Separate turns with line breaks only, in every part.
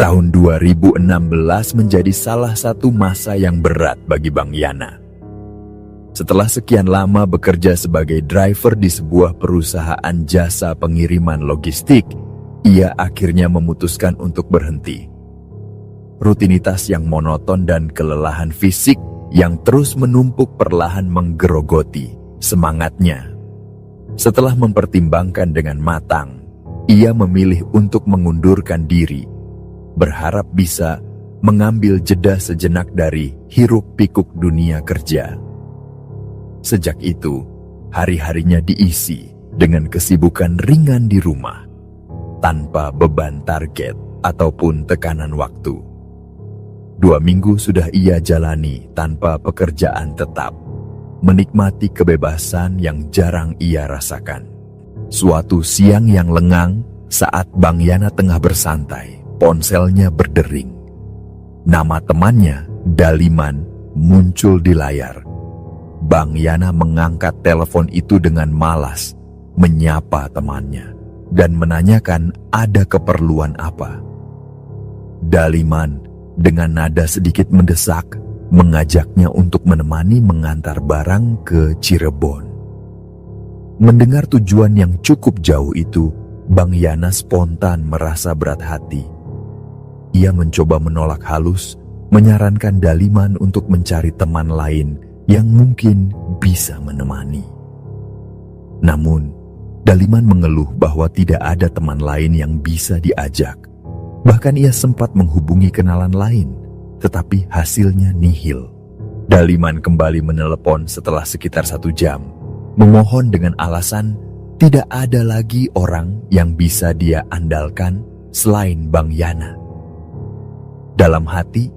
Tahun 2016 menjadi salah satu masa yang berat bagi Bang Yana. Setelah sekian lama bekerja sebagai driver di sebuah perusahaan jasa pengiriman logistik, ia akhirnya memutuskan untuk berhenti. Rutinitas yang monoton dan kelelahan fisik yang terus menumpuk perlahan menggerogoti semangatnya. Setelah mempertimbangkan dengan matang, ia memilih untuk mengundurkan diri, berharap bisa mengambil jeda sejenak dari hiruk-pikuk dunia kerja. Sejak itu, hari-harinya diisi dengan kesibukan ringan di rumah, tanpa beban target ataupun tekanan waktu. 2 minggu sudah ia jalani tanpa pekerjaan tetap, menikmati kebebasan yang jarang ia rasakan. Suatu siang yang lengang, saat Bang Yana tengah bersantai, ponselnya berdering. Nama temannya, Daliman, muncul di layar. Bang Yana mengangkat telepon itu dengan malas, menyapa temannya, dan menanyakan ada keperluan apa. Daliman dengan nada sedikit mendesak, mengajaknya untuk menemani mengantar barang ke Cirebon. Mendengar tujuan yang cukup jauh itu, Bang Yana spontan merasa berat hati. Ia mencoba menolak halus, menyarankan Daliman untuk mencari teman lain yang mungkin bisa menemani. Namun, Daliman mengeluh bahwa tidak ada teman lain yang bisa diajak. Bahkan ia sempat menghubungi kenalan lain, tetapi hasilnya nihil. Daliman kembali menelepon setelah sekitar 1 jam, memohon dengan alasan tidak ada lagi orang yang bisa dia andalkan selain Bang Yana. Dalam hati,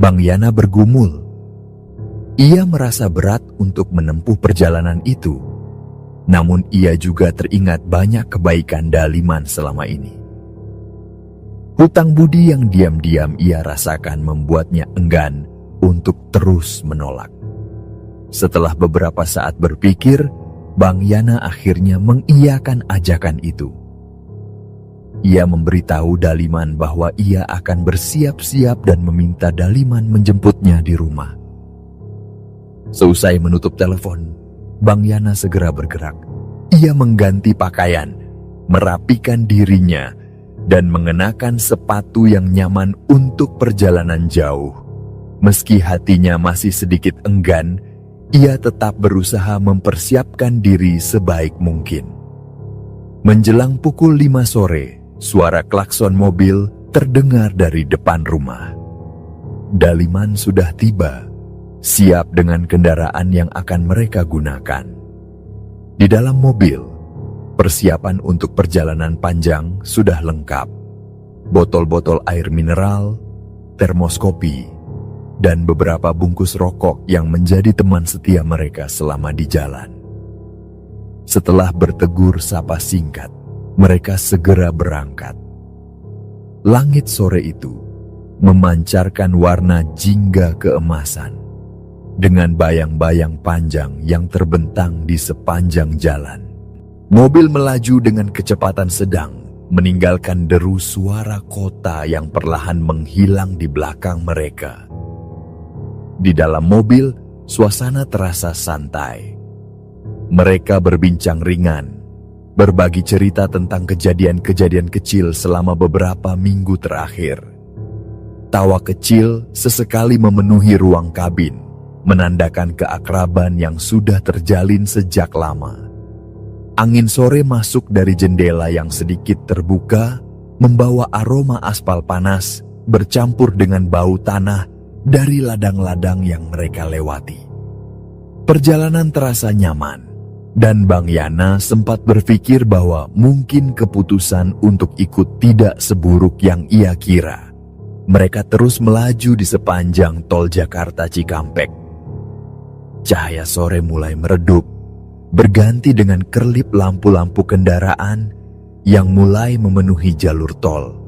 Bang Yana bergumul. Ia merasa berat untuk menempuh perjalanan itu, namun ia juga teringat banyak kebaikan Daliman selama ini. Hutang budi yang diam-diam ia rasakan membuatnya enggan untuk terus menolak. Setelah beberapa saat berpikir, Bang Yana akhirnya mengiyakan ajakan itu. Ia memberitahu Daliman bahwa ia akan bersiap-siap dan meminta Daliman menjemputnya di rumah. Seusai menutup telepon, Bang Yana segera bergerak. Ia mengganti pakaian, merapikan dirinya, dan mengenakan sepatu yang nyaman untuk perjalanan jauh. Meski hatinya masih sedikit enggan, ia tetap berusaha mempersiapkan diri sebaik mungkin. Menjelang pukul 5 sore, suara klakson mobil terdengar dari depan rumah. Daliman sudah tiba, siap dengan kendaraan yang akan mereka gunakan. Di dalam mobil, persiapan untuk perjalanan panjang sudah lengkap. Botol-botol air mineral, termos kopi, dan beberapa bungkus rokok yang menjadi teman setia mereka selama di jalan. Setelah bertegur sapa singkat, mereka segera berangkat. Langit sore itu memancarkan warna jingga keemasan, dengan bayang-bayang panjang yang terbentang di sepanjang jalan. Mobil melaju dengan kecepatan sedang, meninggalkan deru suara kota yang perlahan menghilang di belakang mereka. Di dalam mobil, suasana terasa santai. Mereka berbincang ringan, berbagi cerita tentang kejadian-kejadian kecil selama beberapa minggu terakhir. Tawa kecil sesekali memenuhi ruang kabin, menandakan keakraban yang sudah terjalin sejak lama. Angin sore masuk dari jendela yang sedikit terbuka, membawa aroma aspal panas bercampur dengan bau tanah dari ladang-ladang yang mereka lewati. Perjalanan terasa nyaman, dan Bang Yana sempat berpikir bahwa mungkin keputusan untuk ikut tidak seburuk yang ia kira. Mereka terus melaju di sepanjang tol Jakarta Cikampek. Cahaya sore mulai meredup, berganti dengan kerlip lampu-lampu kendaraan yang mulai memenuhi jalur tol.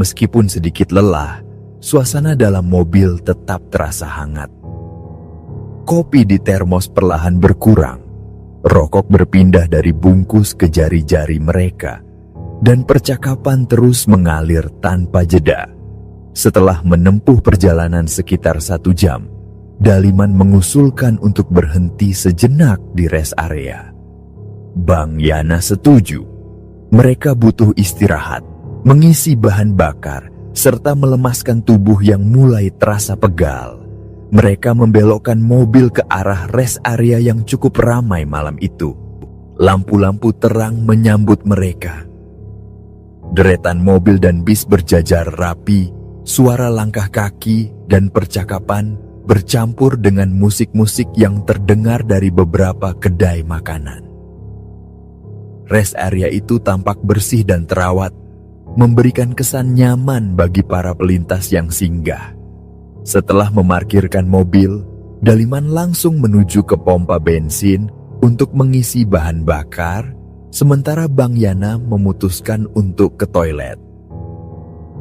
Meskipun sedikit lelah, suasana dalam mobil tetap terasa hangat. Kopi di termos perlahan berkurang, rokok berpindah dari bungkus ke jari-jari mereka, dan percakapan terus mengalir tanpa jeda. Setelah menempuh perjalanan sekitar 1 jam, Daliman mengusulkan untuk berhenti sejenak di rest area. Bang Yana setuju. Mereka butuh istirahat, mengisi bahan bakar, serta melemaskan tubuh yang mulai terasa pegal. Mereka membelokkan mobil ke arah rest area yang cukup ramai malam itu. Lampu-lampu terang menyambut mereka. Deretan mobil dan bis berjajar rapi, suara langkah kaki dan percakapan bercampur dengan musik-musik yang terdengar dari beberapa kedai makanan. Rest area itu tampak bersih dan terawat, memberikan kesan nyaman bagi para pelintas yang singgah. Setelah memarkirkan mobil, Daliman langsung menuju ke pompa bensin untuk mengisi bahan bakar, sementara Bang Yana memutuskan untuk ke toilet.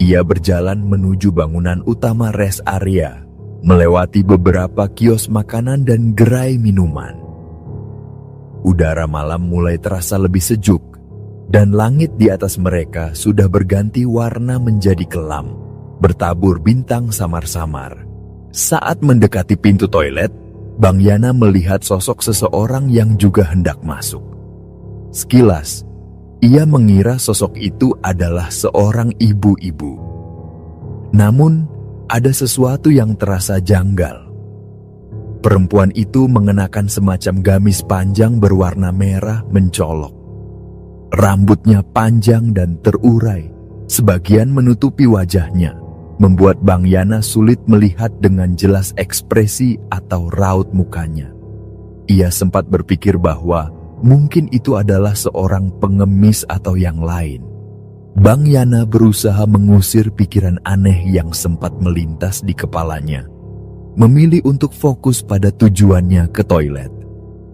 Ia berjalan menuju bangunan utama rest area, melewati beberapa kios makanan dan gerai minuman. Udara malam mulai terasa lebih sejuk, dan langit di atas mereka sudah berganti warna menjadi kelam, bertabur bintang samar-samar. Saat mendekati pintu toilet, Bang Yana melihat sosok seseorang yang juga hendak masuk. Sekilas, ia mengira sosok itu adalah seorang ibu-ibu. Namun, ada sesuatu yang terasa janggal. Perempuan itu mengenakan semacam gamis panjang berwarna merah mencolok. Rambutnya panjang dan terurai, sebagian menutupi wajahnya, membuat Bang Yana sulit melihat dengan jelas ekspresi atau raut mukanya. Ia sempat berpikir bahwa mungkin itu adalah seorang pengemis atau yang lain. Bang Yana berusaha mengusir pikiran aneh yang sempat melintas di kepalanya, memilih untuk fokus pada tujuannya ke toilet.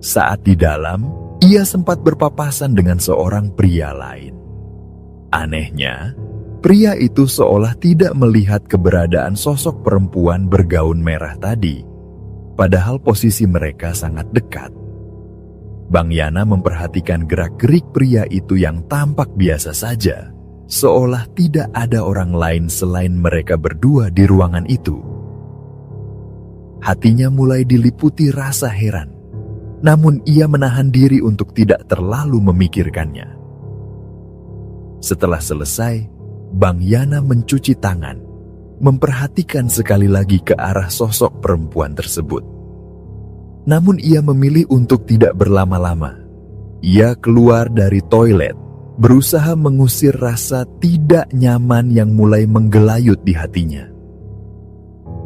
Saat di dalam, ia sempat berpapasan dengan seorang pria lain. Anehnya, pria itu seolah tidak melihat keberadaan sosok perempuan bergaun merah tadi, padahal posisi mereka sangat dekat. Bang Yana memperhatikan gerak-gerik pria itu yang tampak biasa saja, seolah tidak ada orang lain selain mereka berdua di ruangan itu. Hatinya mulai diliputi rasa heran, namun ia menahan diri untuk tidak terlalu memikirkannya. Setelah selesai, Bang Yana mencuci tangan, memperhatikan sekali lagi ke arah sosok perempuan tersebut. Namun ia memilih untuk tidak berlama-lama. Ia keluar dari toilet, berusaha mengusir rasa tidak nyaman yang mulai menggelayut di hatinya.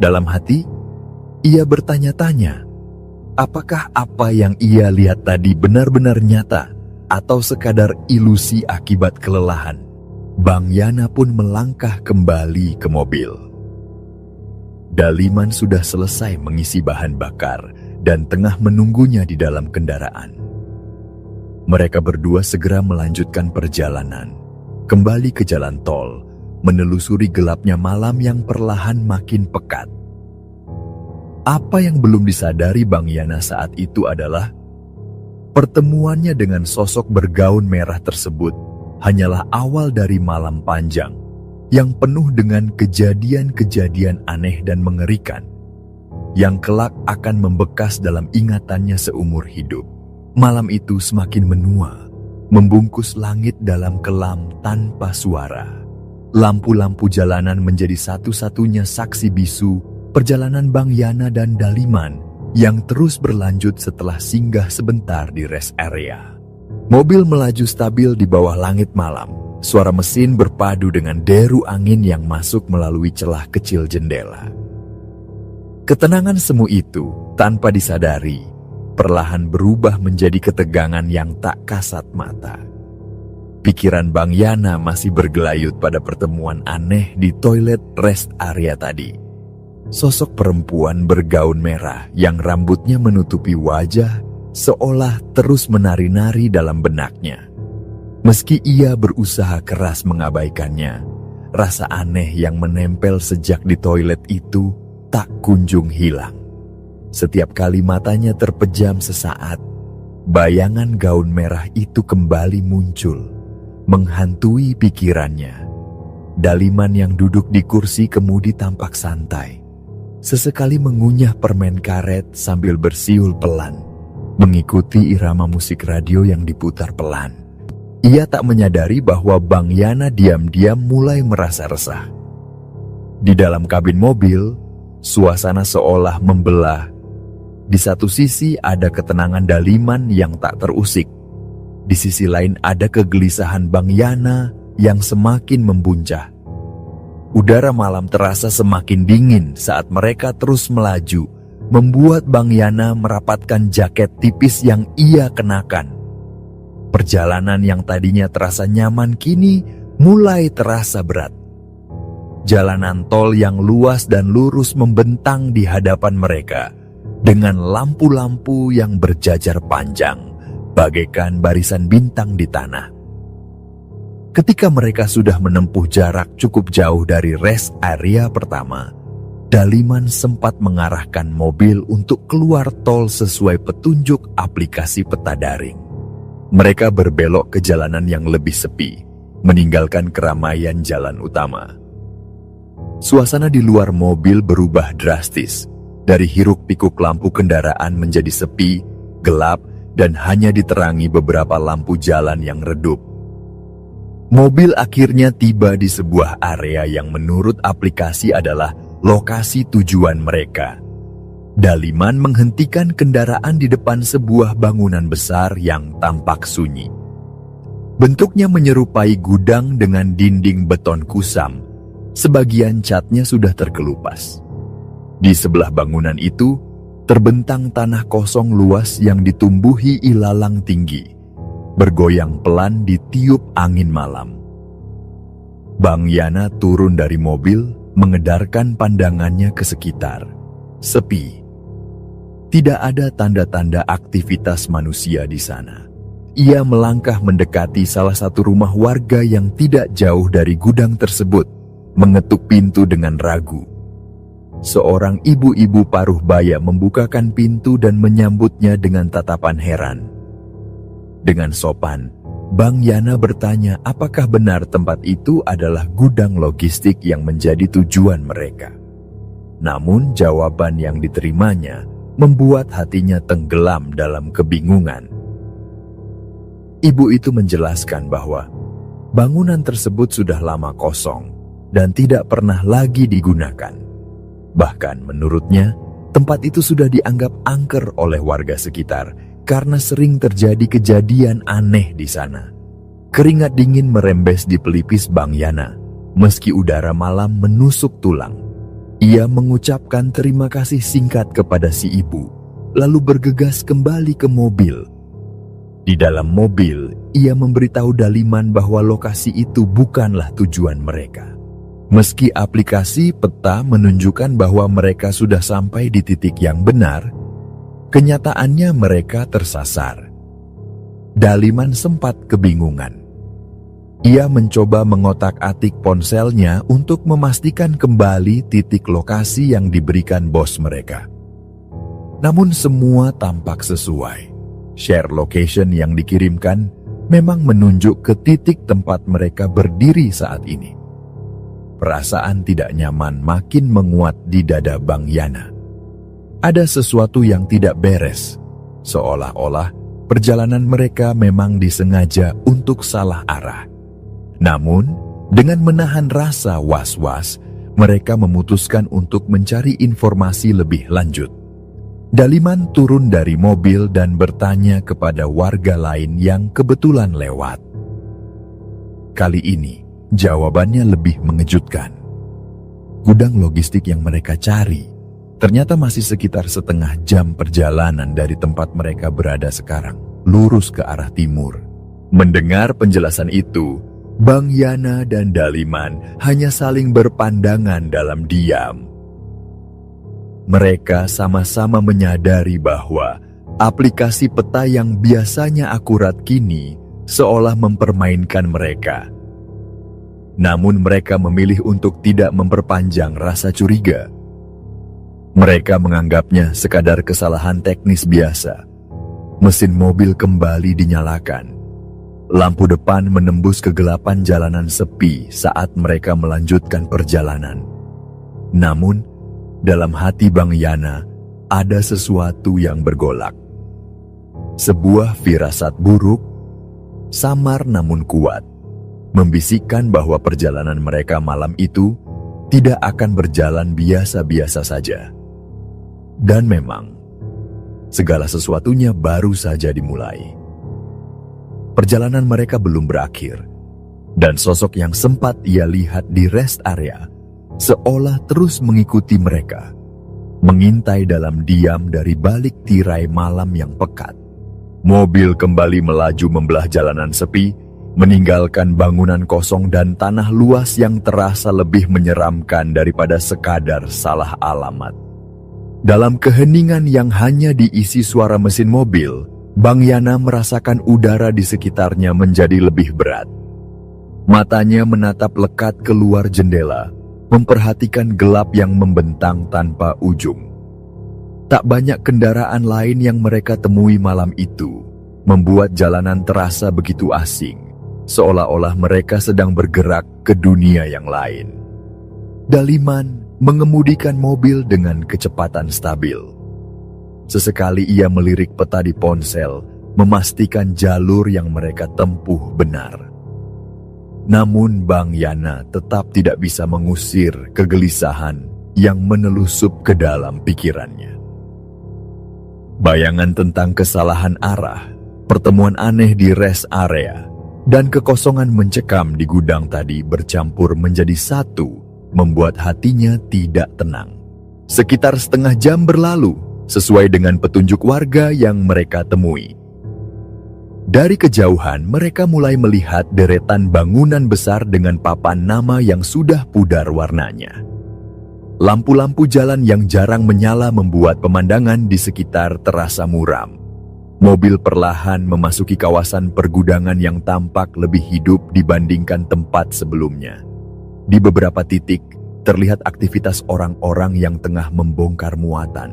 Dalam hati, ia bertanya-tanya, apakah apa yang ia lihat tadi benar-benar nyata atau sekadar ilusi akibat kelelahan? Bang Yana pun melangkah kembali ke mobil. Daliman sudah selesai mengisi bahan bakar dan tengah menunggunya di dalam kendaraan. Mereka berdua segera melanjutkan perjalanan, kembali ke jalan tol, menelusuri gelapnya malam yang perlahan makin pekat. Apa yang belum disadari Bang Yana saat itu adalah pertemuannya dengan sosok bergaun merah tersebut hanyalah awal dari malam panjang yang penuh dengan kejadian-kejadian aneh dan mengerikan yang kelak akan membekas dalam ingatannya seumur hidup. Malam itu semakin menua, membungkus langit dalam kelam tanpa suara. Lampu-lampu jalanan menjadi satu-satunya saksi bisu perjalanan Bang Yana dan Daliman yang terus berlanjut setelah singgah sebentar di rest area. Mobil melaju stabil di bawah langit malam. Suara mesin berpadu dengan deru angin yang masuk melalui celah kecil jendela. Ketenangan semu itu, tanpa disadari, perlahan berubah menjadi ketegangan yang tak kasat mata. Pikiran Bang Yana masih bergelayut pada pertemuan aneh di toilet rest area tadi. Sosok perempuan bergaun merah yang rambutnya menutupi wajah seolah terus menari-nari dalam benaknya. Meski ia berusaha keras mengabaikannya, rasa aneh yang menempel sejak di toilet itu tak kunjung hilang. Setiap kali matanya terpejam sesaat, bayangan gaun merah itu kembali muncul, menghantui pikirannya. Daliman yang duduk di kursi kemudi tampak santai. Sesekali mengunyah permen karet sambil bersiul pelan, mengikuti irama musik radio yang diputar pelan. Ia tak menyadari bahwa Bang Yana diam-diam mulai merasa resah. Di dalam kabin mobil, suasana seolah membelah. Di satu sisi ada ketenangan Daliman yang tak terusik. Di sisi lain ada kegelisahan Bang Yana yang semakin membuncah. Udara malam terasa semakin dingin saat mereka terus melaju, membuat Bang Yana merapatkan jaket tipis yang ia kenakan. Perjalanan yang tadinya terasa nyaman kini mulai terasa berat. Jalanan tol yang luas dan lurus membentang di hadapan mereka dengan lampu-lampu yang berjajar panjang, bagaikan barisan bintang di tanah. Ketika mereka sudah menempuh jarak cukup jauh dari rest area pertama, Daliman sempat mengarahkan mobil untuk keluar tol sesuai petunjuk aplikasi peta daring. Mereka berbelok ke jalanan yang lebih sepi, meninggalkan keramaian jalan utama. Suasana di luar mobil berubah drastis. Dari hiruk-pikuk lampu kendaraan menjadi sepi, gelap, dan hanya diterangi beberapa lampu jalan yang redup. Mobil akhirnya tiba di sebuah area yang menurut aplikasi adalah lokasi tujuan mereka. Daliman menghentikan kendaraan di depan sebuah bangunan besar yang tampak sunyi. Bentuknya menyerupai gudang dengan dinding beton kusam. Sebagian catnya sudah terkelupas. Di sebelah bangunan itu, terbentang tanah kosong luas yang ditumbuhi ilalang tinggi, bergoyang pelan ditiup angin malam. Bang Yana turun dari mobil, mengedarkan pandangannya ke sekitar. Sepi. Tidak ada tanda-tanda aktivitas manusia di sana. Ia melangkah mendekati salah satu rumah warga yang tidak jauh dari gudang tersebut, mengetuk pintu dengan ragu. Seorang ibu-ibu paruh baya membukakan pintu dan menyambutnya dengan tatapan heran. Dengan sopan, Bang Yana bertanya apakah benar tempat itu adalah gudang logistik yang menjadi tujuan mereka. Namun jawaban yang diterimanya membuat hatinya tenggelam dalam kebingungan. Ibu itu menjelaskan bahwa bangunan tersebut sudah lama kosong dan tidak pernah lagi digunakan. Bahkan menurutnya, tempat itu sudah dianggap angker oleh warga sekitar karena sering terjadi kejadian aneh di sana. Keringat dingin merembes di pelipis Bang Yana, meski udara malam menusuk tulang. Ia mengucapkan terima kasih singkat kepada si ibu, lalu bergegas kembali ke mobil. Di dalam mobil, ia memberitahu Daliman bahwa lokasi itu bukanlah tujuan mereka. Meski aplikasi peta menunjukkan bahwa mereka sudah sampai di titik yang benar, kenyataannya mereka tersasar. Daliman sempat kebingungan. Ia mencoba mengotak-atik ponselnya untuk memastikan kembali titik lokasi yang diberikan bos mereka. Namun semua tampak sesuai. Share location yang dikirimkan memang menunjuk ke titik tempat mereka berdiri saat ini. Perasaan tidak nyaman makin menguat di dada Bang Yana. Ada sesuatu yang tidak beres, seolah-olah perjalanan mereka memang disengaja untuk salah arah. Namun, dengan menahan rasa was-was, mereka memutuskan untuk mencari informasi lebih lanjut. Daliman turun dari mobil dan bertanya kepada warga lain yang kebetulan lewat. Kali ini, jawabannya lebih mengejutkan. Gudang logistik yang mereka cari ternyata masih sekitar setengah jam perjalanan dari tempat mereka berada sekarang, lurus ke arah timur. Mendengar penjelasan itu, Bang Yana dan Daliman hanya saling berpandangan dalam diam. Mereka sama-sama menyadari bahwa aplikasi peta yang biasanya akurat kini seolah mempermainkan mereka. Namun mereka memilih untuk tidak memperpanjang rasa curiga. Mereka menganggapnya sekadar kesalahan teknis biasa. Mesin mobil kembali dinyalakan. Lampu depan menembus kegelapan jalanan sepi saat mereka melanjutkan perjalanan. Namun, dalam hati Bang Yana ada sesuatu yang bergolak. Sebuah firasat buruk, samar namun kuat, membisikkan bahwa perjalanan mereka malam itu tidak akan berjalan biasa-biasa saja. Dan memang, segala sesuatunya baru saja dimulai. Perjalanan mereka belum berakhir, dan sosok yang sempat ia lihat di rest area seolah terus mengikuti mereka, mengintai dalam diam dari balik tirai malam yang pekat. Mobil kembali melaju membelah jalanan sepi, meninggalkan bangunan kosong dan tanah luas yang terasa lebih menyeramkan daripada sekadar salah alamat. Dalam keheningan yang hanya diisi suara mesin mobil, Bang Yana merasakan udara di sekitarnya menjadi lebih berat. Matanya menatap lekat keluar jendela, memperhatikan gelap yang membentang tanpa ujung. Tak banyak kendaraan lain yang mereka temui malam itu, membuat jalanan terasa begitu asing, seolah-olah mereka sedang bergerak ke dunia yang lain. Daliman mengemudikan mobil dengan kecepatan stabil. Sesekali ia melirik peta di ponsel, memastikan jalur yang mereka tempuh benar. Namun Bang Yana tetap tidak bisa mengusir kegelisahan yang menelusup ke dalam pikirannya. Bayangan tentang kesalahan arah, pertemuan aneh di rest area, dan kekosongan mencekam di gudang tadi bercampur menjadi satu, membuat hatinya tidak tenang. Sekitar setengah jam berlalu, sesuai dengan petunjuk warga yang mereka temui. Dari kejauhan, mereka mulai melihat deretan bangunan besar dengan papan nama yang sudah pudar warnanya. Lampu-lampu jalan yang jarang menyala membuat pemandangan di sekitar terasa muram. Mobil perlahan memasuki kawasan pergudangan yang tampak lebih hidup dibandingkan tempat sebelumnya. Di beberapa titik, terlihat aktivitas orang-orang yang tengah membongkar muatan,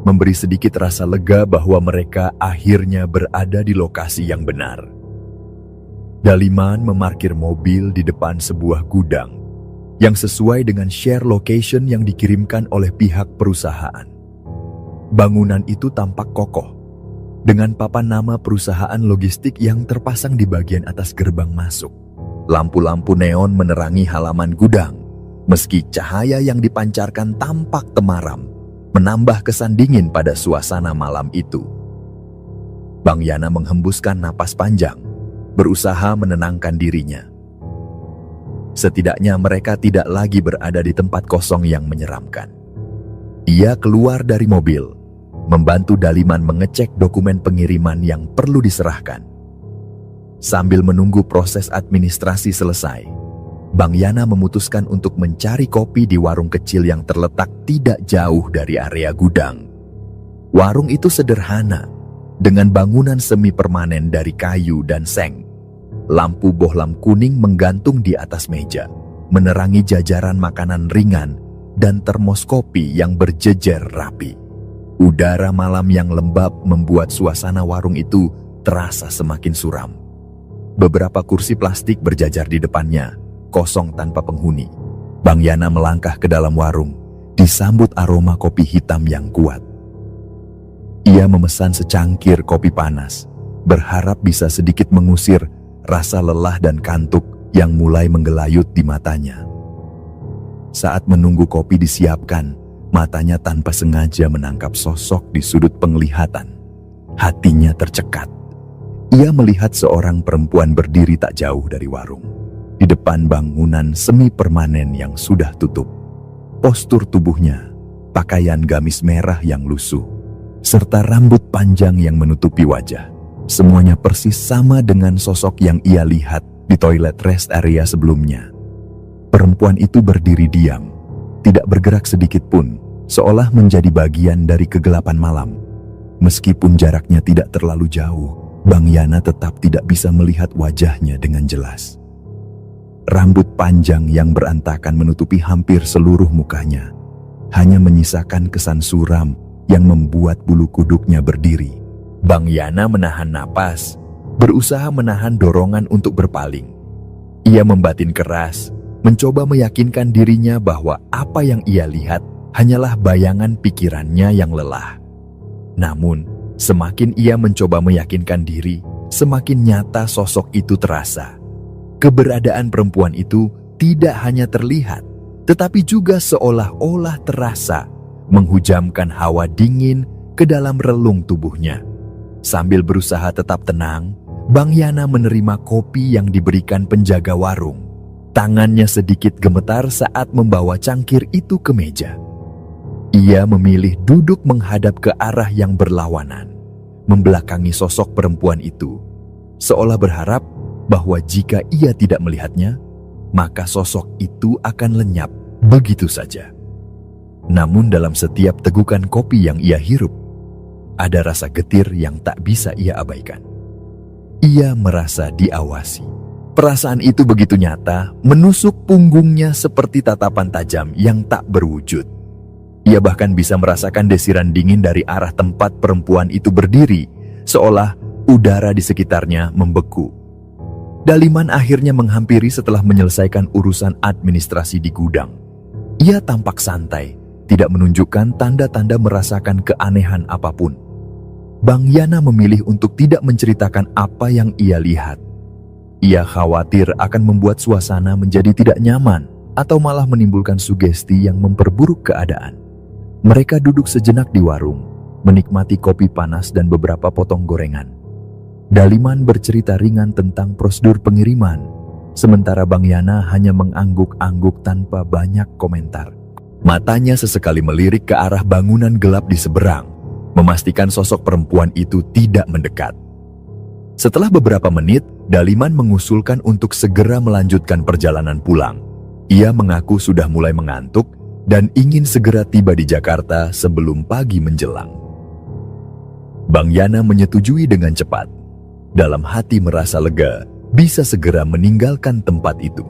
memberi sedikit rasa lega bahwa mereka akhirnya berada di lokasi yang benar. Daliman memarkir mobil di depan sebuah gudang yang sesuai dengan share location yang dikirimkan oleh pihak perusahaan. Bangunan itu tampak kokoh, dengan papan nama perusahaan logistik yang terpasang di bagian atas gerbang masuk. Lampu-lampu neon menerangi halaman gudang, meski cahaya yang dipancarkan tampak temaram, menambah kesan dingin pada suasana malam itu. Bang Yana menghembuskan napas panjang, berusaha menenangkan dirinya. Setidaknya mereka tidak lagi berada di tempat kosong yang menyeramkan. Ia keluar dari mobil, membantu Daliman mengecek dokumen pengiriman yang perlu diserahkan. Sambil menunggu proses administrasi selesai, Bang Yana memutuskan untuk mencari kopi di warung kecil yang terletak tidak jauh dari area gudang. Warung itu sederhana, dengan bangunan semi permanen dari kayu dan seng. Lampu bohlam kuning menggantung di atas meja, menerangi jajaran makanan ringan dan termos kopi yang berjejer rapi. Udara malam yang lembab membuat suasana warung itu terasa semakin suram. Beberapa kursi plastik berjajar di depannya, kosong tanpa penghuni. Bang Yana melangkah ke dalam warung, disambut aroma kopi hitam yang kuat. Ia memesan secangkir kopi panas, berharap bisa sedikit mengusir rasa lelah dan kantuk yang mulai menggelayut di matanya. Saat menunggu kopi disiapkan, matanya tanpa sengaja menangkap sosok di sudut penglihatan. Hatinya tercekat. Ia melihat seorang perempuan berdiri tak jauh dari warung, di depan bangunan semi permanen yang sudah tutup. Postur tubuhnya, pakaian gamis merah yang lusuh, serta rambut panjang yang menutupi wajah. Semuanya persis sama dengan sosok yang ia lihat di toilet rest area sebelumnya. Perempuan itu berdiri diam, tidak bergerak sedikit pun, seolah menjadi bagian dari kegelapan malam. Meskipun jaraknya tidak terlalu jauh, Bang Yana tetap tidak bisa melihat wajahnya dengan jelas. Rambut panjang yang berantakan menutupi hampir seluruh mukanya, hanya menyisakan kesan suram yang membuat bulu kuduknya berdiri. Bang Yana menahan napas, berusaha menahan dorongan untuk berpaling. Ia membatin keras, mencoba meyakinkan dirinya bahwa apa yang ia lihat hanyalah bayangan pikirannya yang lelah. Namun, semakin ia mencoba meyakinkan diri, semakin nyata sosok itu terasa. Keberadaan perempuan itu tidak hanya terlihat, tetapi juga seolah-olah terasa, menghujamkan hawa dingin ke dalam relung tubuhnya. Sambil berusaha tetap tenang, Bang Yana menerima kopi yang diberikan penjaga warung. Tangannya sedikit gemetar saat membawa cangkir itu ke meja. Ia memilih duduk menghadap ke arah yang berlawanan, membelakangi sosok perempuan itu, seolah berharap bahwa jika ia tidak melihatnya, maka sosok itu akan lenyap begitu saja. Namun dalam setiap tegukan kopi yang ia hirup, ada rasa getir yang tak bisa ia abaikan. Ia merasa diawasi. Perasaan itu begitu nyata, menusuk punggungnya seperti tatapan tajam yang tak berwujud. Ia bahkan bisa merasakan desiran dingin dari arah tempat perempuan itu berdiri, seolah udara di sekitarnya membeku. Daliman akhirnya menghampiri setelah menyelesaikan urusan administrasi di gudang. Ia tampak santai, tidak menunjukkan tanda-tanda merasakan keanehan apapun. Bang Yana memilih untuk tidak menceritakan apa yang ia lihat. Ia khawatir akan membuat suasana menjadi tidak nyaman atau malah menimbulkan sugesti yang memperburuk keadaan. Mereka duduk sejenak di warung, menikmati kopi panas dan beberapa potong gorengan. Daliman bercerita ringan tentang prosedur pengiriman, sementara Bang Yana hanya mengangguk-angguk tanpa banyak komentar. Matanya sesekali melirik ke arah bangunan gelap di seberang, memastikan sosok perempuan itu tidak mendekat. Setelah beberapa menit, Daliman mengusulkan untuk segera melanjutkan perjalanan pulang. Ia mengaku sudah mulai mengantuk dan ingin segera tiba di Jakarta sebelum pagi menjelang. Bang Yana menyetujui dengan cepat. Dalam hati merasa lega, bisa segera meninggalkan tempat itu.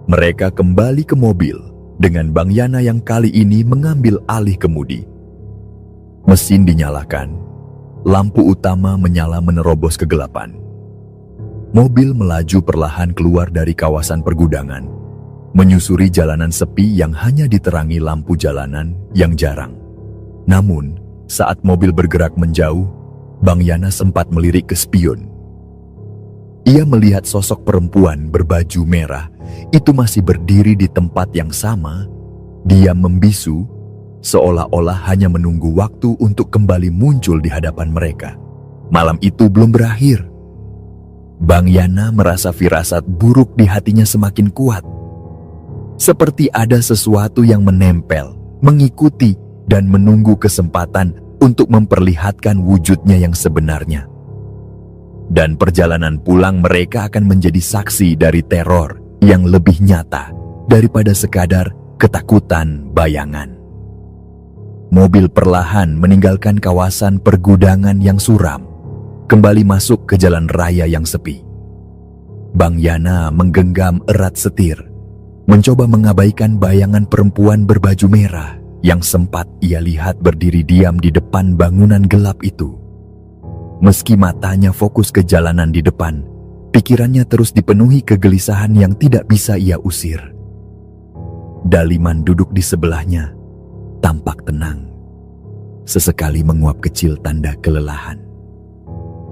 Mereka kembali ke mobil, dengan Bang Yana yang kali ini mengambil alih kemudi. Mesin dinyalakan, lampu utama menyala menerobos kegelapan. Mobil melaju perlahan keluar dari kawasan pergudangan, menyusuri jalanan sepi yang hanya diterangi lampu jalanan yang jarang. Namun, saat mobil bergerak menjauh, Bang Yana sempat melirik ke spion. Ia melihat sosok perempuan berbaju merah itu masih berdiri di tempat yang sama, diam membisu, seolah-olah hanya menunggu waktu untuk kembali muncul di hadapan mereka. Malam itu belum berakhir. Bang Yana merasa firasat buruk di hatinya semakin kuat. Seperti ada sesuatu yang menempel, mengikuti, dan menunggu kesempatan untuk memperlihatkan wujudnya yang sebenarnya. Dan perjalanan pulang mereka akan menjadi saksi dari teror yang lebih nyata daripada sekadar ketakutan bayangan. Mobil perlahan meninggalkan kawasan pergudangan yang suram, kembali masuk ke jalan raya yang sepi. Bang Yana menggenggam erat setir, mencoba mengabaikan bayangan perempuan berbaju merah yang sempat ia lihat berdiri diam di depan bangunan gelap itu. Meski matanya fokus ke jalanan di depan, pikirannya terus dipenuhi kegelisahan yang tidak bisa ia usir. Daliman duduk di sebelahnya, tampak tenang. Sesekali menguap kecil tanda kelelahan.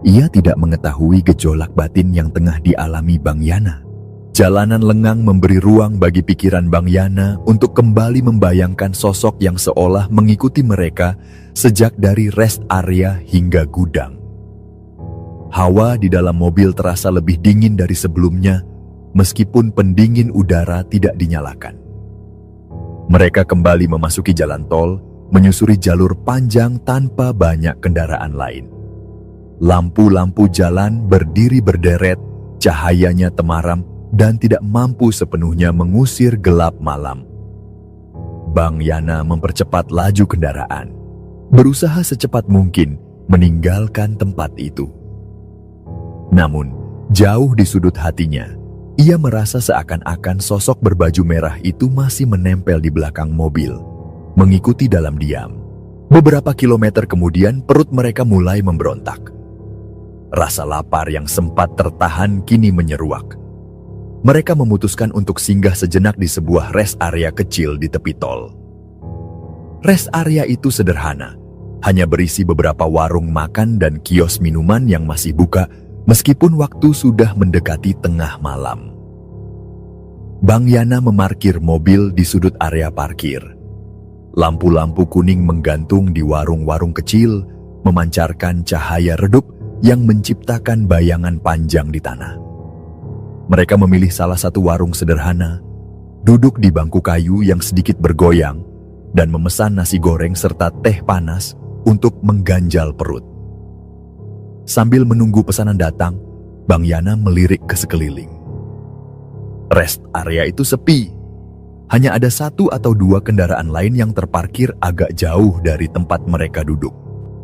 Ia tidak mengetahui gejolak batin yang tengah dialami Bang Yana. Jalanan lengang memberi ruang bagi pikiran Bang Yana untuk kembali membayangkan sosok yang seolah mengikuti mereka sejak dari rest area hingga gudang. Hawa di dalam mobil terasa lebih dingin dari sebelumnya, meskipun pendingin udara tidak dinyalakan. Mereka kembali memasuki jalan tol, menyusuri jalur panjang tanpa banyak kendaraan lain. Lampu-lampu jalan berdiri berderet, cahayanya temaram, dan tidak mampu sepenuhnya mengusir gelap malam. Bang Yana mempercepat laju kendaraan, berusaha secepat mungkin meninggalkan tempat itu. Namun, jauh di sudut hatinya, ia merasa seakan-akan sosok berbaju merah itu masih menempel di belakang mobil, mengikuti dalam diam. Beberapa kilometer kemudian perut mereka mulai memberontak. Rasa lapar yang sempat tertahan kini menyeruak. Mereka memutuskan untuk singgah sejenak di sebuah rest area kecil di tepi tol. Rest area itu sederhana, hanya berisi beberapa warung makan dan kios minuman yang masih buka meskipun waktu sudah mendekati tengah malam. Bang Yana memarkir mobil di sudut area parkir. Lampu-lampu kuning menggantung di warung-warung kecil, memancarkan cahaya redup yang menciptakan bayangan panjang di tanah. Mereka memilih salah satu warung sederhana, duduk di bangku kayu yang sedikit bergoyang, dan memesan nasi goreng serta teh panas untuk mengganjal perut. Sambil menunggu pesanan datang, Bang Yana melirik ke sekeliling. Rest area itu sepi. Hanya ada 1 atau 2 kendaraan lain yang terparkir agak jauh dari tempat mereka duduk.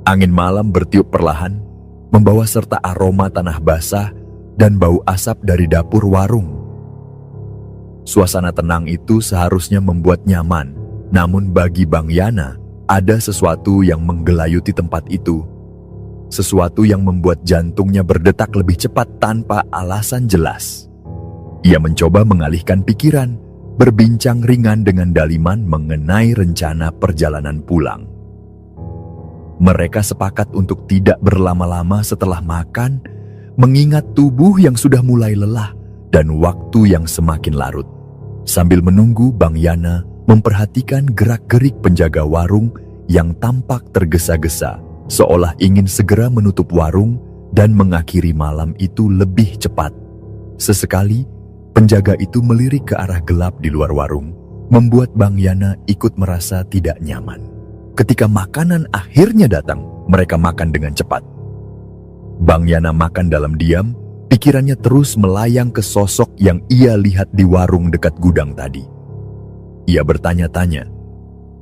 Angin malam bertiup perlahan, membawa serta aroma tanah basah dan bau asap dari dapur warung. Suasana tenang itu seharusnya membuat nyaman, namun bagi Bang Yana, ada sesuatu yang menggelayuti tempat itu. Sesuatu yang membuat jantungnya berdetak lebih cepat tanpa alasan jelas. Ia mencoba mengalihkan pikiran, berbincang ringan dengan Daliman mengenai rencana perjalanan pulang. Mereka sepakat untuk tidak berlama-lama setelah makan, mengingat tubuh yang sudah mulai lelah dan waktu yang semakin larut. Sambil menunggu, Bang Yana memperhatikan gerak-gerik penjaga warung yang tampak tergesa-gesa, seolah ingin segera menutup warung dan mengakhiri malam itu lebih cepat. Sesekali, penjaga itu melirik ke arah gelap di luar warung, membuat Bang Yana ikut merasa tidak nyaman. Ketika makanan akhirnya datang, mereka makan dengan cepat. Bang Yana makan dalam diam, pikirannya terus melayang ke sosok yang ia lihat di warung dekat gudang tadi. Ia bertanya-tanya,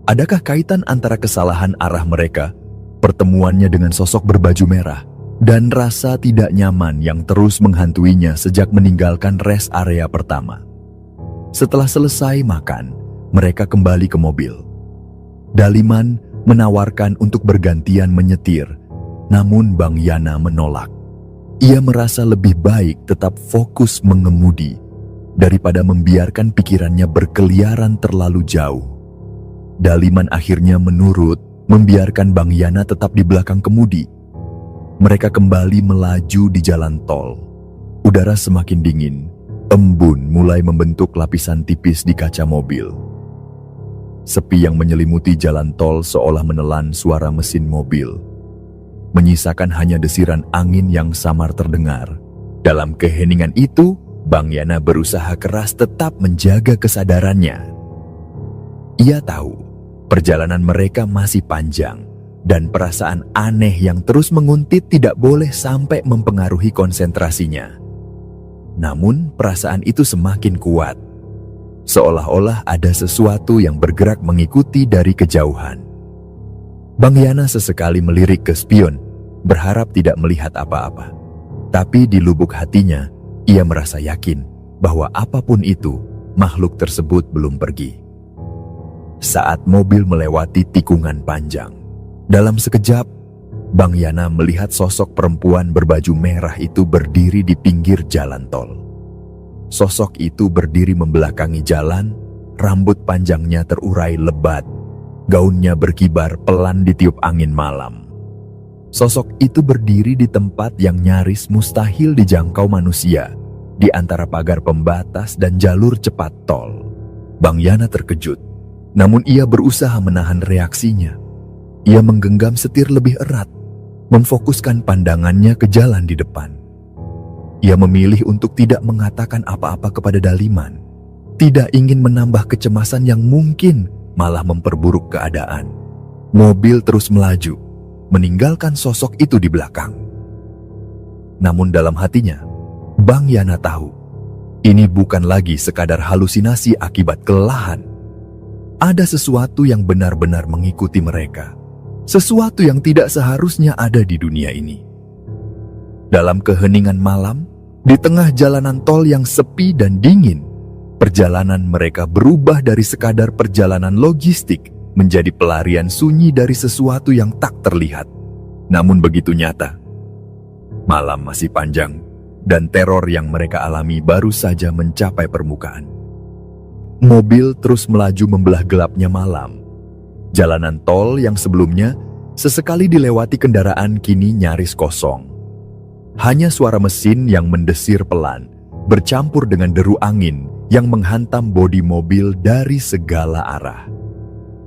adakah kaitan antara kesalahan arah mereka, pertemuannya dengan sosok berbaju merah, dan rasa tidak nyaman yang terus menghantuinya sejak meninggalkan rest area pertama. Setelah selesai makan, mereka kembali ke mobil. Daliman menawarkan untuk bergantian menyetir, namun Bang Yana menolak. Ia merasa lebih baik tetap fokus mengemudi daripada membiarkan pikirannya berkeliaran terlalu jauh. Daliman akhirnya menurut, membiarkan Bang Yana tetap di belakang kemudi. Mereka kembali melaju di jalan tol. Udara semakin dingin, embun mulai membentuk lapisan tipis di kaca mobil. Sepi yang menyelimuti jalan tol seolah menelan suara mesin mobil, menyisakan hanya desiran angin yang samar terdengar. Dalam keheningan itu, Bang Yana berusaha keras tetap menjaga kesadarannya. Ia tahu perjalanan mereka masih panjang, dan perasaan aneh yang terus menguntit tidak boleh sampai mempengaruhi konsentrasinya. Namun perasaan itu semakin kuat, seolah-olah ada sesuatu yang bergerak mengikuti dari kejauhan. Bang Yana sesekali melirik ke spion, berharap tidak melihat apa-apa. Tapi di lubuk hatinya, ia merasa yakin bahwa apapun itu, makhluk tersebut belum pergi. Saat mobil melewati tikungan panjang, dalam sekejap, Bang Yana melihat sosok perempuan berbaju merah itu berdiri di pinggir jalan tol. Sosok itu berdiri membelakangi jalan, rambut panjangnya terurai lebat, gaunnya berkibar pelan ditiup angin malam. Sosok itu berdiri di tempat yang nyaris mustahil dijangkau manusia, di antara pagar pembatas dan jalur cepat tol. Bang Yana terkejut, namun ia berusaha menahan reaksinya. Ia menggenggam setir lebih erat, memfokuskan pandangannya ke jalan di depan. Ia memilih untuk tidak mengatakan apa-apa kepada Daliman, tidak ingin menambah kecemasan yang mungkin malah memperburuk keadaan. Mobil terus melaju, meninggalkan sosok itu di belakang. Namun dalam hatinya, Bang Yana tahu, ini bukan lagi sekadar halusinasi akibat kelelahan. Ada sesuatu yang benar-benar mengikuti mereka. Sesuatu yang tidak seharusnya ada di dunia ini. Dalam keheningan malam, di tengah jalanan tol yang sepi dan dingin, perjalanan mereka berubah dari sekadar perjalanan logistik menjadi pelarian sunyi dari sesuatu yang tak terlihat, namun begitu nyata. Malam masih panjang, dan teror yang mereka alami baru saja mencapai permukaan. Mobil terus melaju membelah gelapnya malam. Jalanan tol yang sebelumnya sesekali dilewati kendaraan kini nyaris kosong. Hanya suara mesin yang mendesir pelan, bercampur dengan deru angin yang menghantam bodi mobil dari segala arah.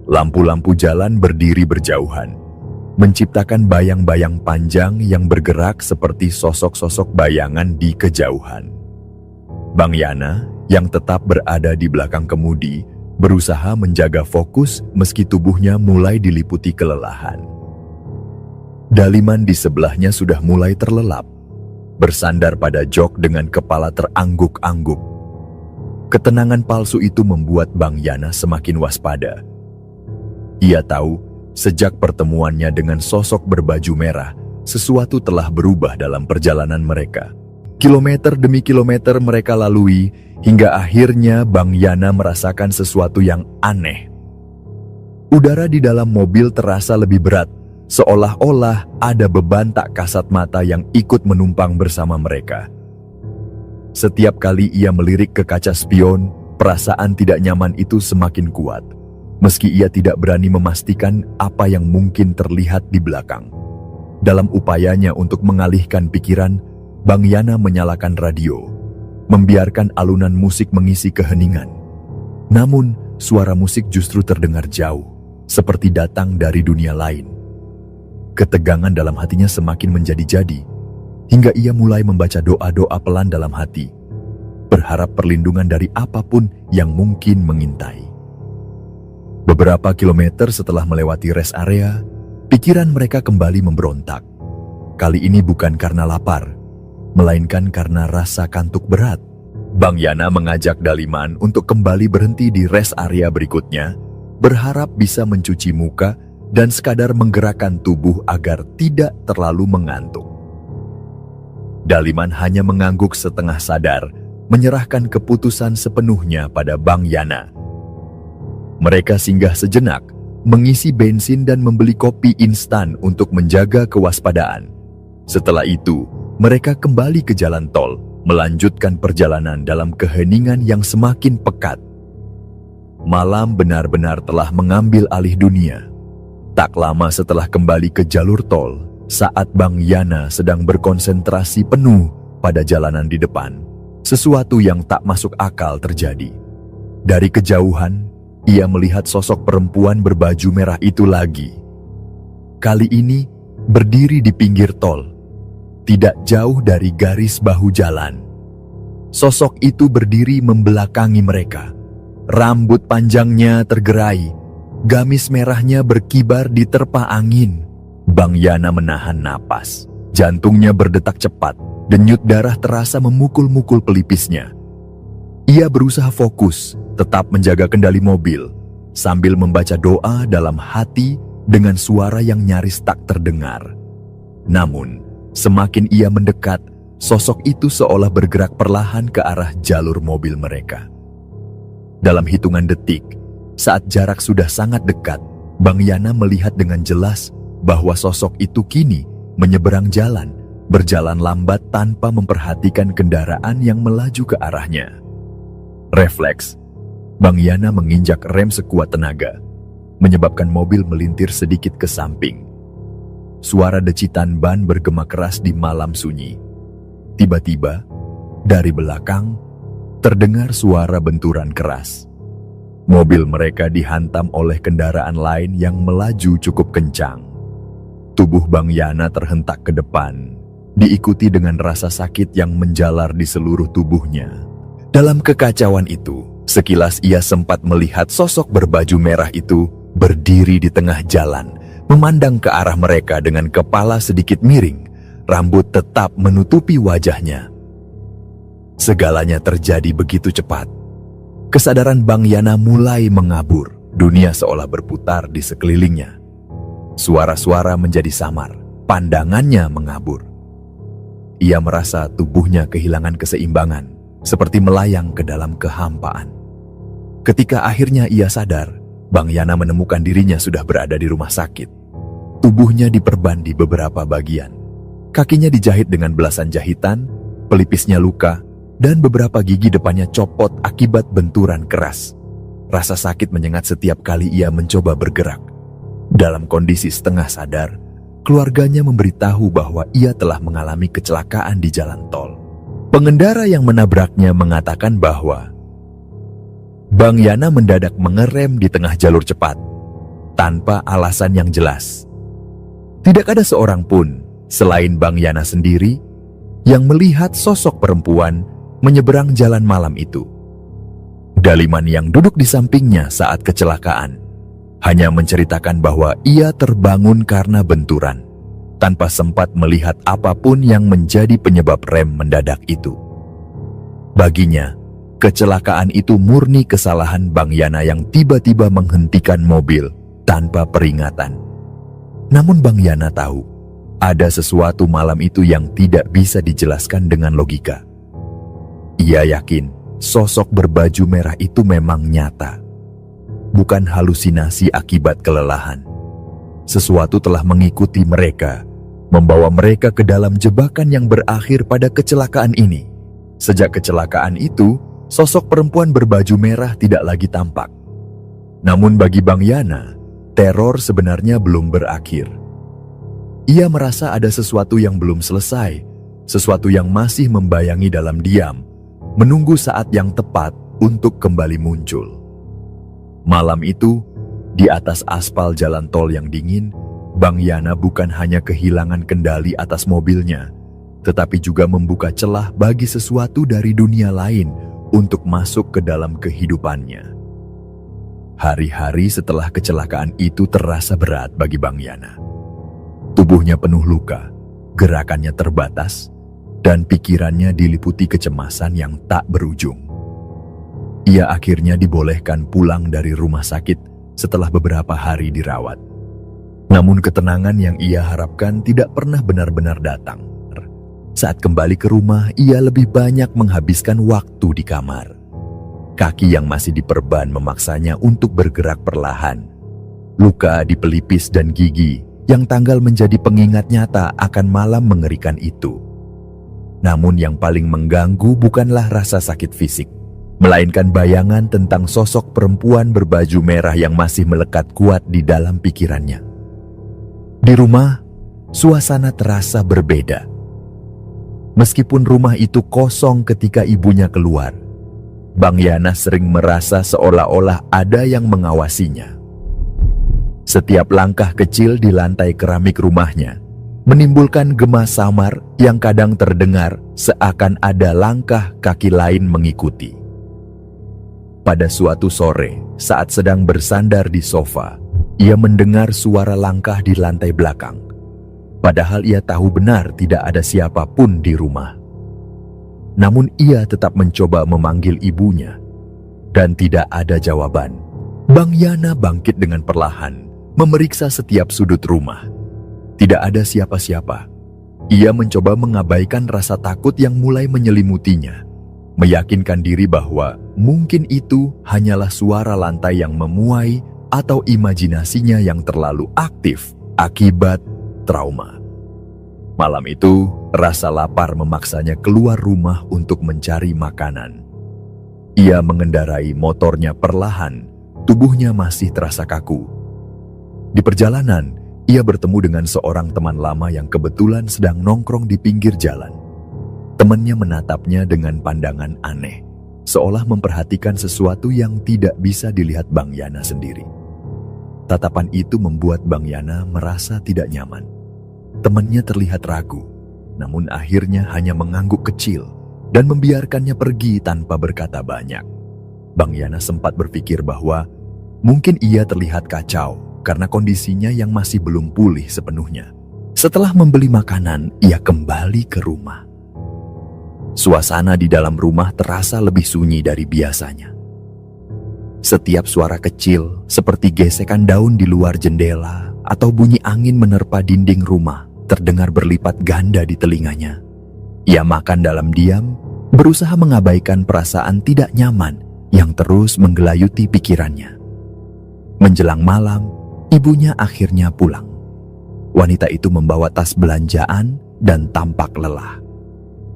Lampu-lampu jalan berdiri berjauhan, menciptakan bayang-bayang panjang yang bergerak seperti sosok-sosok bayangan di kejauhan. Bang Yana, yang tetap berada di belakang kemudi, berusaha menjaga fokus meski tubuhnya mulai diliputi kelelahan. Daliman di sebelahnya sudah mulai terlelap, bersandar pada jok dengan kepala terangguk-angguk. Ketenangan palsu itu membuat Bang Yana semakin waspada. Ia tahu, sejak pertemuannya dengan sosok berbaju merah, sesuatu telah berubah dalam perjalanan mereka. Kilometer demi kilometer mereka lalui, hingga akhirnya Bang Yana merasakan sesuatu yang aneh. Udara di dalam mobil terasa lebih berat, seolah-olah ada beban tak kasat mata yang ikut menumpang bersama mereka. Setiap kali ia melirik ke kaca spion, perasaan tidak nyaman itu semakin kuat. Meski ia tidak berani memastikan apa yang mungkin terlihat di belakang. Dalam upayanya untuk mengalihkan pikiran, Bang Yana menyalakan radio, membiarkan alunan musik mengisi keheningan. Namun, suara musik justru terdengar jauh, seperti datang dari dunia lain. Ketegangan dalam hatinya semakin menjadi-jadi, hingga ia mulai membaca doa-doa pelan dalam hati, berharap perlindungan dari apapun yang mungkin mengintai. Beberapa kilometer setelah melewati rest area, pikiran mereka kembali memberontak. Kali ini bukan karena lapar, melainkan karena rasa kantuk berat. Bang Yana mengajak Daliman untuk kembali berhenti di rest area berikutnya, berharap bisa mencuci muka dan sekadar menggerakkan tubuh agar tidak terlalu mengantuk. Daliman hanya mengangguk setengah sadar, menyerahkan keputusan sepenuhnya pada Bang Yana. Mereka singgah sejenak, mengisi bensin dan membeli kopi instan untuk menjaga kewaspadaan. Setelah itu, mereka kembali ke jalan tol, melanjutkan perjalanan dalam keheningan yang semakin pekat. Malam benar-benar telah mengambil alih dunia. Tak lama setelah kembali ke jalur tol, saat Bang Yana sedang berkonsentrasi penuh pada jalanan di depan, sesuatu yang tak masuk akal terjadi. Dari kejauhan, ia melihat sosok perempuan berbaju merah itu lagi. Kali ini berdiri di pinggir tol, tidak jauh dari garis bahu jalan. Sosok itu berdiri membelakangi mereka. Rambut panjangnya tergerai, gamis merahnya berkibar diterpa angin. Bang Yana menahan napas, jantungnya berdetak cepat, denyut darah terasa memukul-mukul pelipisnya. Ia berusaha fokus, tetap menjaga kendali mobil, sambil membaca doa dalam hati dengan suara yang nyaris tak terdengar. Namun, semakin ia mendekat, sosok itu seolah bergerak perlahan ke arah jalur mobil mereka. Dalam hitungan detik, saat jarak sudah sangat dekat, Bang Yana melihat dengan jelas bahwa sosok itu kini menyeberang jalan, berjalan lambat tanpa memperhatikan kendaraan yang melaju ke arahnya. Refleks, Bang Yana menginjak rem sekuat tenaga, menyebabkan mobil melintir sedikit ke samping. Suara decitan ban bergema keras di malam sunyi. Tiba-tiba, dari belakang, terdengar suara benturan keras. Mobil mereka dihantam oleh kendaraan lain yang melaju cukup kencang. Tubuh Bang Yana terhentak ke depan, diikuti dengan rasa sakit yang menjalar di seluruh tubuhnya. Dalam kekacauan itu, sekilas ia sempat melihat sosok berbaju merah itu berdiri di tengah jalan, memandang ke arah mereka dengan kepala sedikit miring, rambut tetap menutupi wajahnya. Segalanya terjadi begitu cepat. Kesadaran Bang Yana mulai mengabur, dunia seolah berputar di sekelilingnya. Suara-suara menjadi samar, pandangannya mengabur. Ia merasa tubuhnya kehilangan keseimbangan, seperti melayang ke dalam kehampaan. Ketika akhirnya ia sadar, Bang Yana menemukan dirinya sudah berada di rumah sakit. Tubuhnya diperban di beberapa bagian. Kakinya dijahit dengan belasan jahitan, pelipisnya luka, dan beberapa gigi depannya copot akibat benturan keras. Rasa sakit menyengat setiap kali ia mencoba bergerak. Dalam kondisi setengah sadar, keluarganya memberitahu bahwa ia telah mengalami kecelakaan di jalan tol. Pengendara yang menabraknya mengatakan bahwa Bang Yana mendadak mengerem di tengah jalur cepat, tanpa alasan yang jelas. Tidak ada seorang pun, selain Bang Yana sendiri, yang melihat sosok perempuan menyeberang jalan malam itu. Daliman yang duduk di sampingnya saat kecelakaan hanya menceritakan bahwa ia terbangun karena benturan, tanpa sempat melihat apapun yang menjadi penyebab rem mendadak itu. Baginya, kecelakaan itu murni kesalahan Bang Yana yang tiba-tiba menghentikan mobil tanpa peringatan. Namun Bang Yana tahu, ada sesuatu malam itu yang tidak bisa dijelaskan dengan logika. Ia yakin sosok berbaju merah itu memang nyata, bukan halusinasi akibat kelelahan. Sesuatu telah mengikuti mereka, membawa mereka ke dalam jebakan yang berakhir pada kecelakaan ini. Sejak kecelakaan itu, sosok perempuan berbaju merah tidak lagi tampak. Namun bagi Bang Yana, teror sebenarnya belum berakhir. Ia merasa ada sesuatu yang belum selesai, sesuatu yang masih membayangi dalam diam, menunggu saat yang tepat untuk kembali muncul. Malam itu, di atas aspal jalan tol yang dingin, Bang Yana bukan hanya kehilangan kendali atas mobilnya, tetapi juga membuka celah bagi sesuatu dari dunia lain untuk masuk ke dalam kehidupannya. Hari-hari setelah kecelakaan itu terasa berat bagi Bang Yana. Tubuhnya penuh luka, gerakannya terbatas, dan pikirannya diliputi kecemasan yang tak berujung. Ia akhirnya dibolehkan pulang dari rumah sakit setelah beberapa hari dirawat. Namun ketenangan yang ia harapkan tidak pernah benar-benar datang. Saat kembali ke rumah, ia lebih banyak menghabiskan waktu di kamar. Kaki yang masih diperban memaksanya untuk bergerak perlahan. Luka di pelipis dan gigi yang tanggal menjadi pengingat nyata akan malam mengerikan itu. Namun yang paling mengganggu bukanlah rasa sakit fisik, melainkan bayangan tentang sosok perempuan berbaju merah yang masih melekat kuat di dalam pikirannya. Di rumah, suasana terasa berbeda. Meskipun rumah itu kosong ketika ibunya keluar, Bang Yana sering merasa seolah-olah ada yang mengawasinya. Setiap langkah kecil di lantai keramik rumahnya menimbulkan gema samar yang kadang terdengar seakan ada langkah kaki lain mengikuti. Pada suatu sore, saat sedang bersandar di sofa, ia mendengar suara langkah di lantai belakang. Padahal ia tahu benar tidak ada siapapun di rumah. Namun ia tetap mencoba memanggil ibunya, dan tidak ada jawaban. Bang Yana bangkit dengan perlahan, memeriksa setiap sudut rumah. Tidak ada siapa-siapa. Ia mencoba mengabaikan rasa takut yang mulai menyelimutinya, meyakinkan diri bahwa mungkin itu hanyalah suara lantai yang memuai atau imajinasinya yang terlalu aktif akibat trauma. Malam itu, rasa lapar memaksanya keluar rumah untuk mencari makanan. Ia mengendarai motornya perlahan, tubuhnya masih terasa kaku. Di perjalanan, ia bertemu dengan seorang teman lama yang kebetulan sedang nongkrong di pinggir jalan. Temannya menatapnya dengan pandangan aneh, seolah memperhatikan sesuatu yang tidak bisa dilihat Bang Yana sendiri. Tatapan itu membuat Bang Yana merasa tidak nyaman. Temannya terlihat ragu, namun akhirnya hanya mengangguk kecil dan membiarkannya pergi tanpa berkata banyak. Bang Yana sempat berpikir bahwa mungkin ia terlihat kacau karena kondisinya yang masih belum pulih sepenuhnya. Setelah membeli makanan, ia kembali ke rumah. Suasana di dalam rumah terasa lebih sunyi dari biasanya. Setiap suara kecil seperti gesekan daun di luar jendela atau bunyi angin menerpa dinding rumah terdengar berlipat ganda di telinganya. Ia makan dalam diam, berusaha mengabaikan perasaan tidak nyaman yang terus menggelayuti pikirannya. Menjelang malam, ibunya akhirnya pulang. Wanita itu membawa tas belanjaan dan tampak lelah.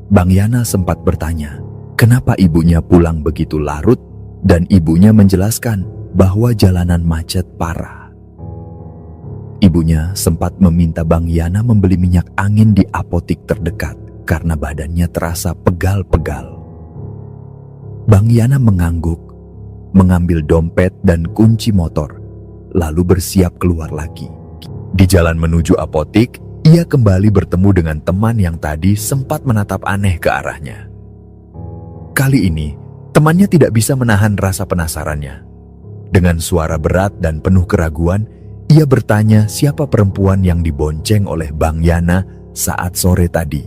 Bang Yana sempat bertanya, kenapa ibunya pulang begitu larut, dan ibunya menjelaskan bahwa jalanan macet parah. Ibunya sempat meminta Bang Yana membeli minyak angin di apotik terdekat karena badannya terasa pegal-pegal. Bang Yana mengangguk, mengambil dompet dan kunci motor, lalu bersiap keluar lagi. Di jalan menuju apotik, ia kembali bertemu dengan teman yang tadi sempat menatap aneh ke arahnya. Kali ini, temannya tidak bisa menahan rasa penasarannya. Dengan suara berat dan penuh keraguan, ia bertanya siapa perempuan yang dibonceng oleh Bang Yana saat sore tadi.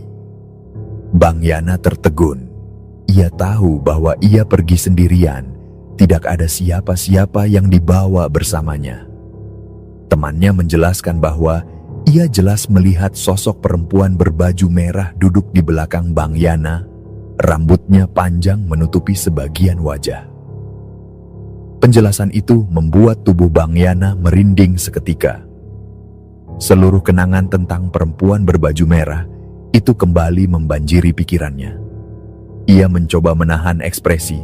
Bang Yana tertegun. Ia tahu bahwa ia pergi sendirian, tidak ada siapa-siapa yang dibawa bersamanya. Temannya menjelaskan bahwa ia jelas melihat sosok perempuan berbaju merah duduk di belakang Bang Yana. Rambutnya panjang menutupi sebagian wajah. Penjelasan itu membuat tubuh Bang Yana merinding seketika. Seluruh kenangan tentang perempuan berbaju merah itu kembali membanjiri pikirannya. Ia mencoba menahan ekspresi,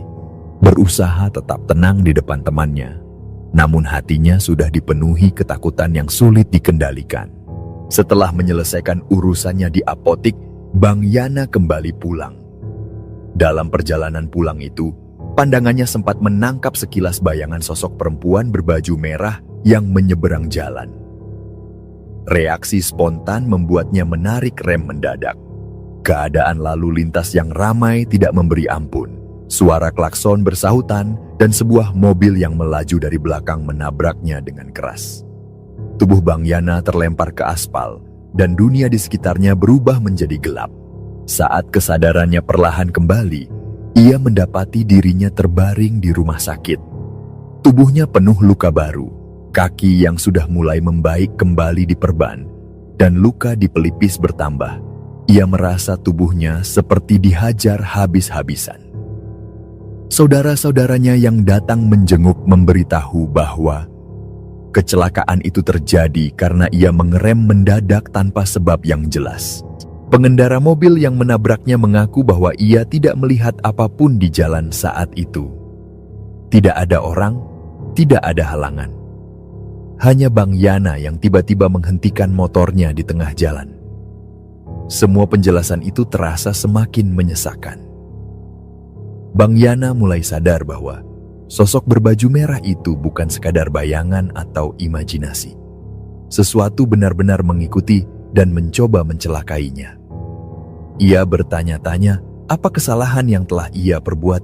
berusaha tetap tenang di depan temannya. Namun hatinya sudah dipenuhi ketakutan yang sulit dikendalikan. Setelah menyelesaikan urusannya di apotik, Bang Yana kembali pulang. Dalam perjalanan pulang itu, pandangannya sempat menangkap sekilas bayangan sosok perempuan berbaju merah yang menyeberang jalan. Reaksi spontan membuatnya menarik rem mendadak. Keadaan lalu lintas yang ramai tidak memberi ampun. Suara klakson bersahutan dan sebuah mobil yang melaju dari belakang menabraknya dengan keras. Tubuh Bang Yana terlempar ke aspal dan dunia di sekitarnya berubah menjadi gelap. Saat kesadarannya perlahan kembali, ia mendapati dirinya terbaring di rumah sakit. Tubuhnya penuh luka baru, kaki yang sudah mulai membaik kembali diperban, dan luka di pelipis bertambah. Ia merasa tubuhnya seperti dihajar habis-habisan. Saudara-saudaranya yang datang menjenguk memberitahu bahwa kecelakaan itu terjadi karena ia mengerem mendadak tanpa sebab yang jelas. Pengendara mobil yang menabraknya mengaku bahwa ia tidak melihat apapun di jalan saat itu. Tidak ada orang, tidak ada halangan. Hanya Bang Yana yang tiba-tiba menghentikan motornya di tengah jalan. Semua penjelasan itu terasa semakin menyesakan. Bang Yana mulai sadar bahwa sosok berbaju merah itu bukan sekadar bayangan atau imajinasi. Sesuatu benar-benar mengikuti dan mencoba mencelakainya. Ia bertanya-tanya apa kesalahan yang telah ia perbuat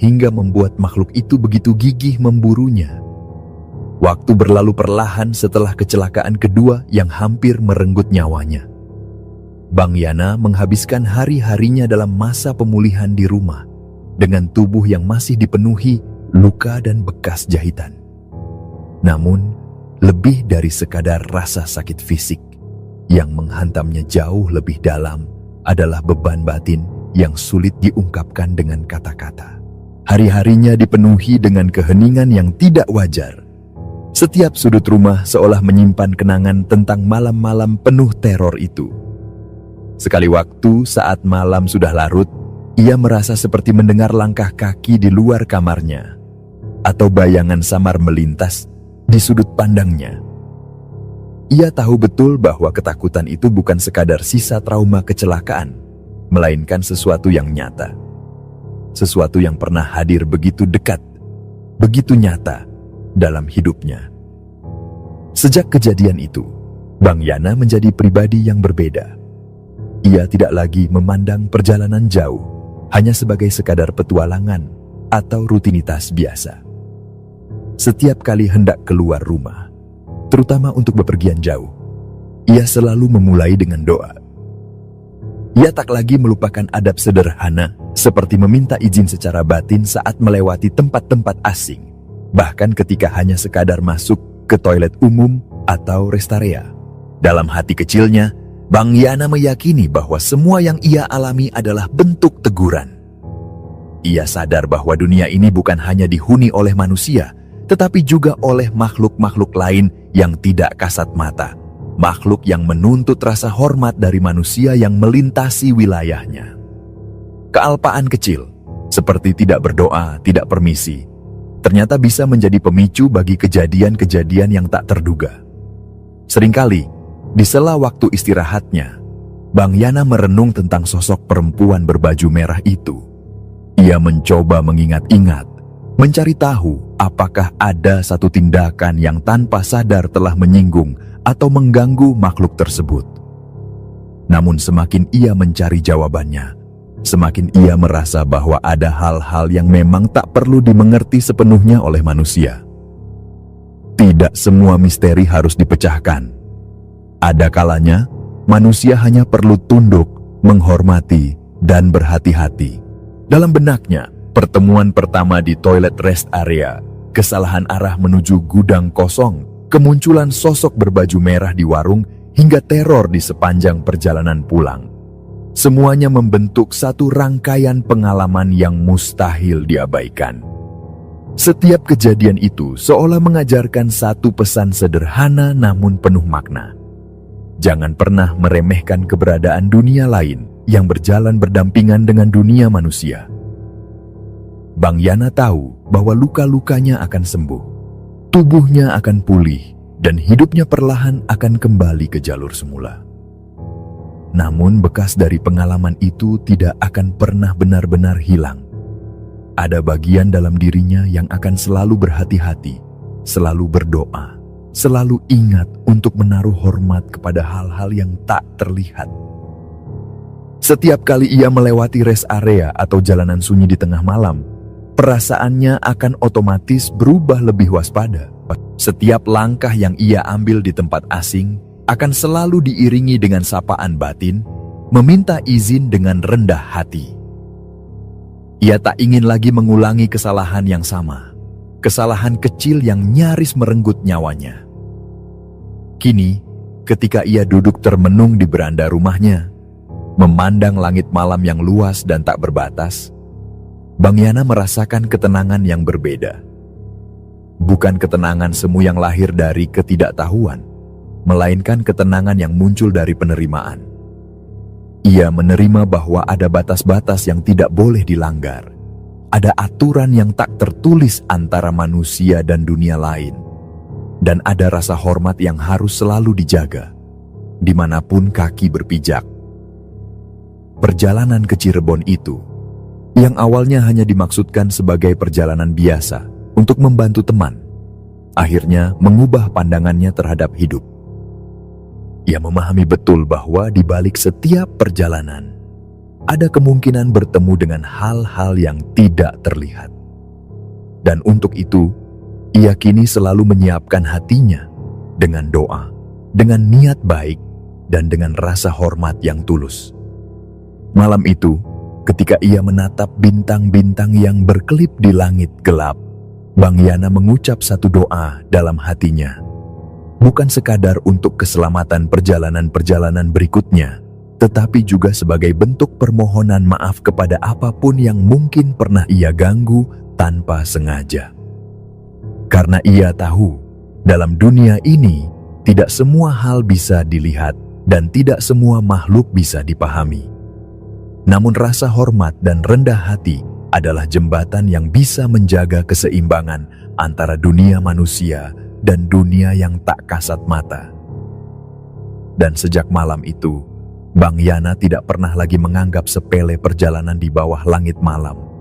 hingga membuat makhluk itu begitu gigih memburunya. Waktu berlalu perlahan setelah kecelakaan kedua yang hampir merenggut nyawanya. Bang Yana menghabiskan hari-harinya dalam masa pemulihan di rumah dengan tubuh yang masih dipenuhi luka dan bekas jahitan. Namun, lebih dari sekadar rasa sakit fisik, yang menghantamnya jauh lebih dalam adalah beban batin yang sulit diungkapkan dengan kata-kata. Hari-harinya dipenuhi dengan keheningan yang tidak wajar. Setiap sudut rumah seolah menyimpan kenangan tentang malam-malam penuh teror itu. Sekali waktu saat malam sudah larut, ia merasa seperti mendengar langkah kaki di luar kamarnya, atau bayangan samar melintas di sudut pandangnya. Ia tahu betul bahwa ketakutan itu bukan sekadar sisa trauma kecelakaan, melainkan sesuatu yang nyata. Sesuatu yang pernah hadir begitu dekat, begitu nyata dalam hidupnya. Sejak kejadian itu, Bang Yana menjadi pribadi yang berbeda. Ia tidak lagi memandang perjalanan jauh hanya sebagai sekadar petualangan atau rutinitas biasa. Setiap kali hendak keluar rumah, terutama untuk bepergian jauh, ia selalu memulai dengan doa. Ia tak lagi melupakan adab sederhana seperti meminta izin secara batin saat melewati tempat-tempat asing, bahkan ketika hanya sekadar masuk ke toilet umum atau rest area. Dalam hati kecilnya, Bang Yana meyakini bahwa semua yang ia alami adalah bentuk teguran. Ia sadar bahwa dunia ini bukan hanya dihuni oleh manusia, tetapi juga oleh makhluk-makhluk lain yang tidak kasat mata, makhluk yang menuntut rasa hormat dari manusia yang melintasi wilayahnya. Kealpaan kecil, seperti tidak berdoa, tidak permisi, ternyata bisa menjadi pemicu bagi kejadian-kejadian yang tak terduga. Seringkali, di sela waktu istirahatnya, Bang Yana merenung tentang sosok perempuan berbaju merah itu. Ia mencoba mengingat-ingat, mencari tahu apakah ada satu tindakan yang tanpa sadar telah menyinggung atau mengganggu makhluk tersebut. Namun semakin ia mencari jawabannya, semakin ia merasa bahwa ada hal-hal yang memang tak perlu dimengerti sepenuhnya oleh manusia. Tidak semua misteri harus dipecahkan. Ada kalanya, manusia hanya perlu tunduk, menghormati, dan berhati-hati. Dalam benaknya, pertemuan pertama di toilet rest area, kesalahan arah menuju gudang kosong, kemunculan sosok berbaju merah di warung, hingga teror di sepanjang perjalanan pulang. Semuanya membentuk satu rangkaian pengalaman yang mustahil diabaikan. Setiap kejadian itu seolah mengajarkan satu pesan sederhana namun penuh makna. Jangan pernah meremehkan keberadaan dunia lain yang berjalan berdampingan dengan dunia manusia. Bang Yana tahu bahwa luka-lukanya akan sembuh, tubuhnya akan pulih, dan hidupnya perlahan akan kembali ke jalur semula. Namun bekas dari pengalaman itu tidak akan pernah benar-benar hilang. Ada bagian dalam dirinya yang akan selalu berhati-hati, selalu berdoa, selalu ingat untuk menaruh hormat kepada hal-hal yang tak terlihat. Setiap kali ia melewati rest area atau jalanan sunyi di tengah malam, perasaannya akan otomatis berubah lebih waspada. Setiap langkah yang ia ambil di tempat asing akan selalu diiringi dengan sapaan batin, meminta izin dengan rendah hati. Ia tak ingin lagi mengulangi kesalahan yang sama, kesalahan kecil yang nyaris merenggut nyawanya. Kini, ketika ia duduk termenung di beranda rumahnya, memandang langit malam yang luas dan tak berbatas, Bang Yana merasakan ketenangan yang berbeda. Bukan ketenangan semu yang lahir dari ketidaktahuan, melainkan ketenangan yang muncul dari penerimaan. Ia menerima bahwa ada batas-batas yang tidak boleh dilanggar. Ada aturan yang tak tertulis antara manusia dan dunia lain. Dan ada rasa hormat yang harus selalu dijaga, dimanapun kaki berpijak. Perjalanan ke Cirebon itu, yang awalnya hanya dimaksudkan sebagai perjalanan biasa untuk membantu teman, akhirnya mengubah pandangannya terhadap hidup. Ia memahami betul bahwa di balik setiap perjalanan, ada kemungkinan bertemu dengan hal-hal yang tidak terlihat. Dan untuk itu, ia kini selalu menyiapkan hatinya dengan doa, dengan niat baik, dan dengan rasa hormat yang tulus. Malam itu, ketika ia menatap bintang-bintang yang berkelip di langit gelap, Bang Yana mengucap satu doa dalam hatinya. Bukan sekadar untuk keselamatan perjalanan-perjalanan berikutnya, tetapi juga sebagai bentuk permohonan maaf kepada apapun yang mungkin pernah ia ganggu tanpa sengaja. Karena ia tahu, dalam dunia ini, tidak semua hal bisa dilihat dan tidak semua makhluk bisa dipahami. Namun rasa hormat dan rendah hati adalah jembatan yang bisa menjaga keseimbangan antara dunia manusia dan dunia yang tak kasat mata. Dan sejak malam itu, Bang Yana tidak pernah lagi menganggap sepele perjalanan di bawah langit malam.